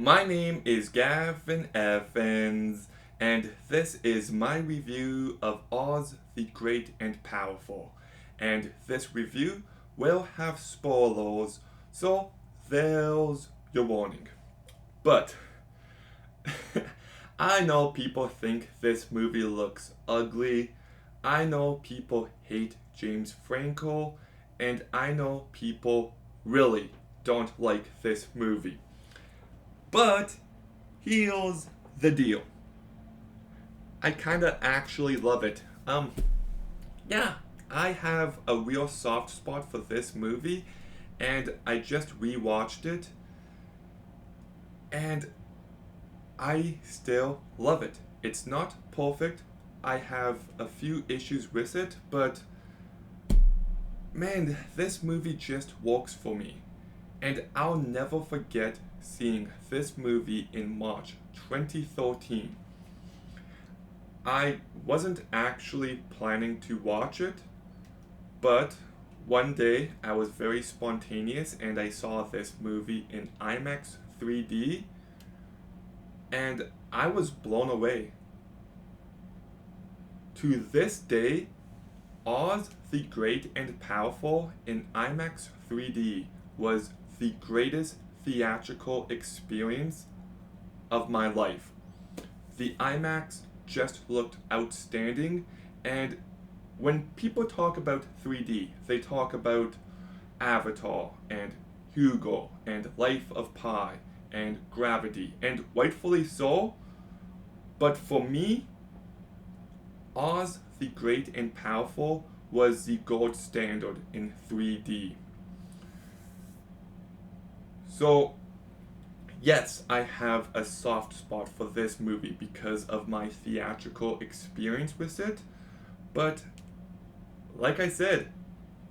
My name is Gavin Evans, and this is my review of Oz the Great and Powerful. And this review will have spoilers, so there's your warning. But I know people think this movie looks ugly. I know people hate James Franco, and I know people really don't like this movie. But here's the deal. I kinda actually love it. Yeah, I have a real soft spot for this movie, and I just rewatched it, and I still love it. It's not perfect. I have a few issues with it, but man, this movie just works for me. And I'll never forget seeing this movie in March 2013. I wasn't actually planning to watch it, but one day I was very spontaneous and I saw this movie in IMAX 3D and I was blown away. To this day, Oz the Great and Powerful in IMAX 3D was the greatest theatrical experience of my life. The IMAX just looked outstanding, and when people talk about 3D, they talk about Avatar and Hugo and Life of Pi and Gravity, and rightfully so. But for me, Oz the Great and Powerful was the gold standard in 3D. So, yes, I have a soft spot for this movie because of my theatrical experience with it, but like I said,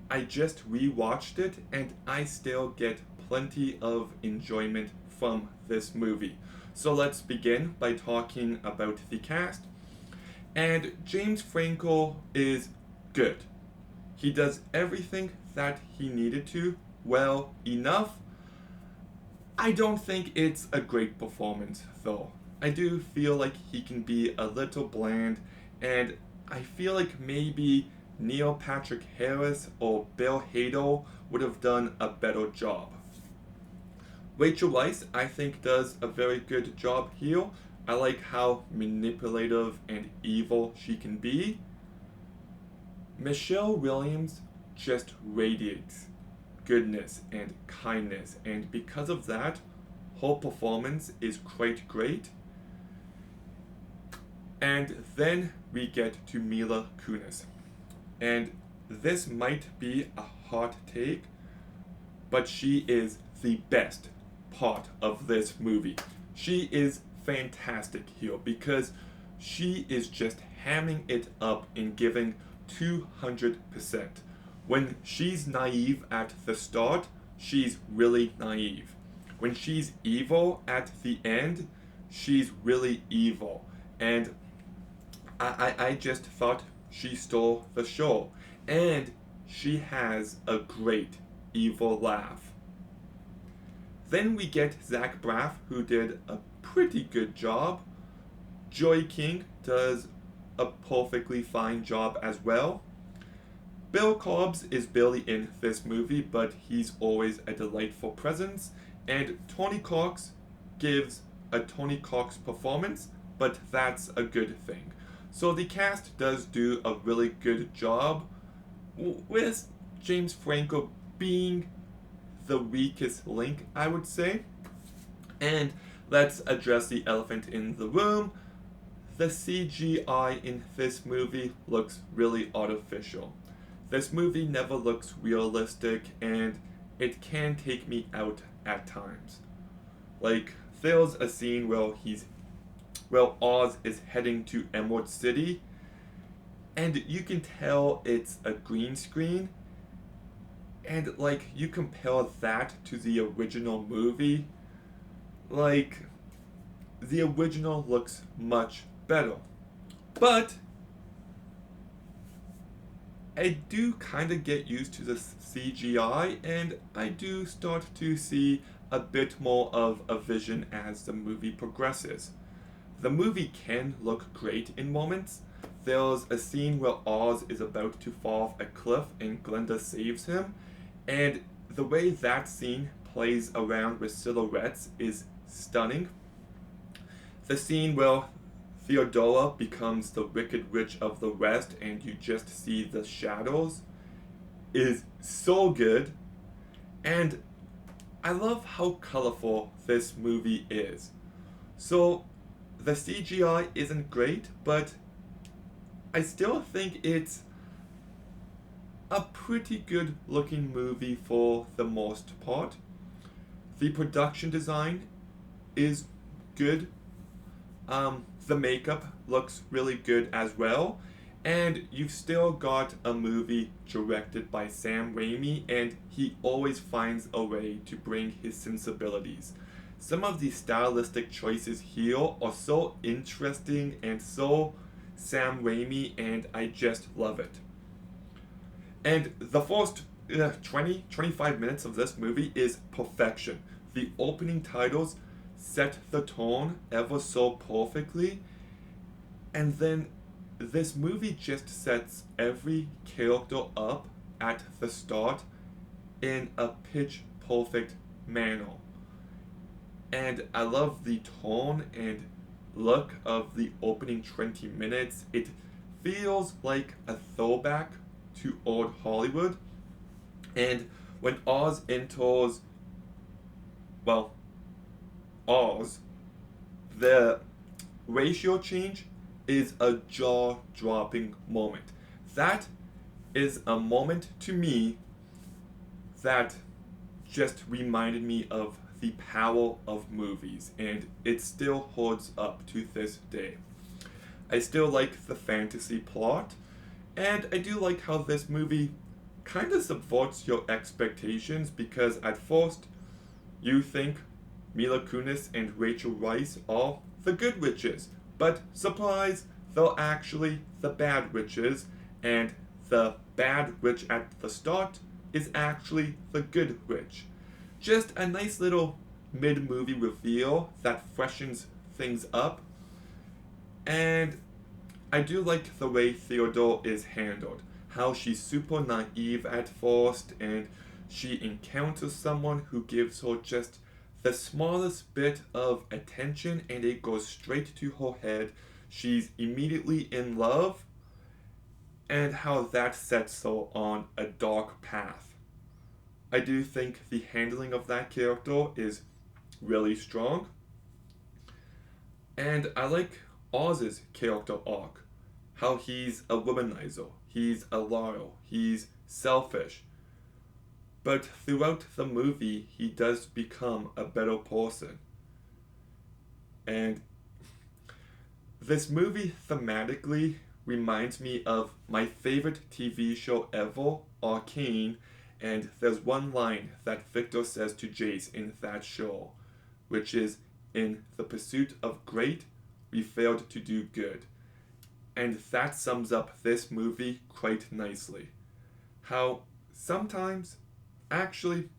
I just rewatched it and I still get plenty of enjoyment from this movie. So let's begin by talking about the cast. And James Franco is good. He does everything that he needed to well enough. I don't think it's a great performance, though. I do feel like he can be a little bland, and I feel like maybe Neil Patrick Harris or Bill Hader would have done a better job. Rachel Weisz, I think, does a very good job here. I like how manipulative and evil she can be. Michelle Williams just radiates goodness and kindness, and because of that, her performance is quite great. And then we get to Mila Kunis. And this might be a hot take, but she is the best part of this movie. She is fantastic here because she is just hamming it up and giving 200%. When she's naive at the start, she's really naive. When she's evil at the end, she's really evil. And I just thought she stole the show. And she has a great evil laugh. Then we get Zach Braff, who did a pretty good job. Joy King does a perfectly fine job as well. Bill Cobbs is barely in this movie, but he's always a delightful presence. And Tony Cox gives a Tony Cox performance, but that's a good thing. So the cast does do a really good job, with James Franco being the weakest link, I would say. And let's address the elephant in the room. The CGI in this movie looks really artificial. This movie never looks realistic and it can take me out at times. Like, there's a scene where Oz is heading to Emerald City, and you can tell it's a green screen, and like you compare that to the original movie, like the original looks much better. But I do kind of get used to the CGI, and I do start to see a bit more of a vision as the movie progresses. The movie can look great in moments. There's a scene where Oz is about to fall off a cliff and Glinda saves him, and the way that scene plays around with silhouettes is stunning. The scene where Theodora becomes the Wicked Witch of the West and you just see the shadows is so good, and I love how colorful this movie is. So, the CGI isn't great, but I still think it's a pretty good looking movie for the most part. The production design is good. The makeup looks really good as well. And you've still got a movie directed by Sam Raimi, and he always finds a way to bring his sensibilities. Some of the stylistic choices here are so interesting and so Sam Raimi, and I just love it. And the first 25 minutes of this movie is perfection. The opening titles set the tone ever so perfectly, and then this movie just sets every character up at the start in a pitch perfect manner. And I love the tone and look of the opening 20 minutes. It feels like a throwback to old Hollywood. And when Oz enters, well, Oz, the ratio change is a jaw-dropping moment. That is a moment to me that just reminded me of the power of movies, and it still holds up to this day. I still like the fantasy plot, and I do like how this movie kind of subverts your expectations, because at first you think Mila Kunis and Rachel Weisz are the good witches, but surprise, they're actually the bad witches, and the bad witch at the start is actually the good witch. Just a nice little mid-movie reveal that freshens things up, and I do like the way Theodore is handled. How she's super naive at first, and she encounters someone who gives her just the smallest bit of attention and it goes straight to her head. She's immediately in love, and how that sets her on a dark path. I do think the handling of that character is really strong. And I like Oz's character arc. How he's a womanizer, he's a liar, he's selfish. But throughout the movie, he does become a better person. And this movie thematically reminds me of my favorite TV show ever, Arcane, and there's one line that Victor says to Jace in that show, which is, "In the pursuit of great, we failed to do good." And that sums up this movie quite nicely. How sometimes, actually,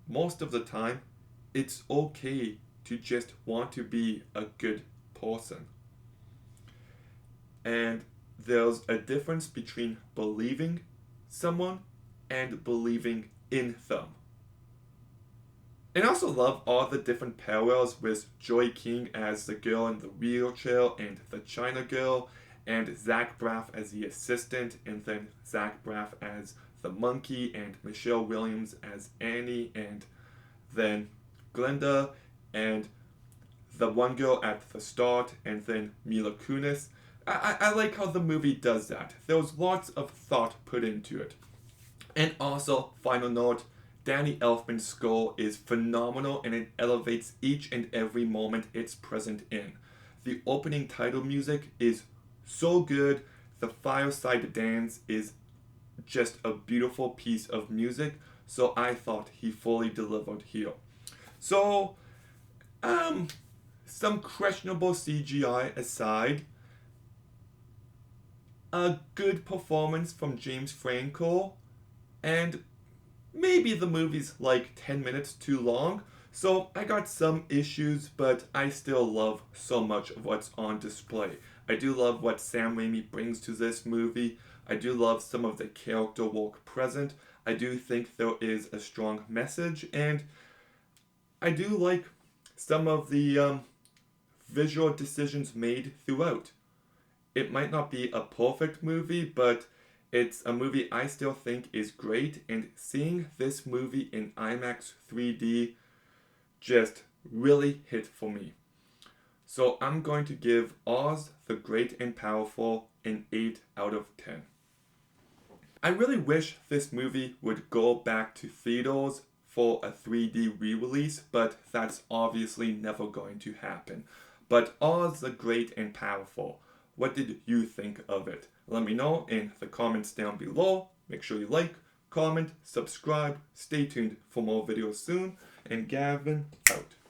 most of the time, it's okay to just want to be a good person. And there's a difference between believing someone and believing in them. And I also love all the different parallels with Joy King as the girl in the wheelchair and the China girl, and Zach Braff as the assistant, and then Zach Braff as the monkey, and Michelle Williams as Annie, and then Glinda, and the one girl at the start, and then Mila Kunis. I like how the movie does that. There was lots of thought put into it. And also, final note, Danny Elfman's score is phenomenal, and it elevates each and every moment it's present in. The opening title music is so good. The fireside dance is just a beautiful piece of music, so I thought he fully delivered here. So, some questionable CGI aside, a good performance from James Franco, and maybe the movie's like 10 minutes too long, So I got some issues, but I still love so much of what's on display. I do love what Sam Raimi brings to this movie. I do love some of the character work present. I do think there is a strong message, and I do like some of the visual decisions made throughout. It might not be a perfect movie, but it's a movie I still think is great, and seeing this movie in IMAX 3D just really hit for me. So I'm going to give Oz the Great and Powerful an 8 out of 10. I really wish this movie would go back to theaters for a 3D re-release, but that's obviously never going to happen. But Oz the Great and Powerful, what did you think of it? Let me know in the comments down below. Make sure you like, comment, subscribe, stay tuned for more videos soon, and Gavin out.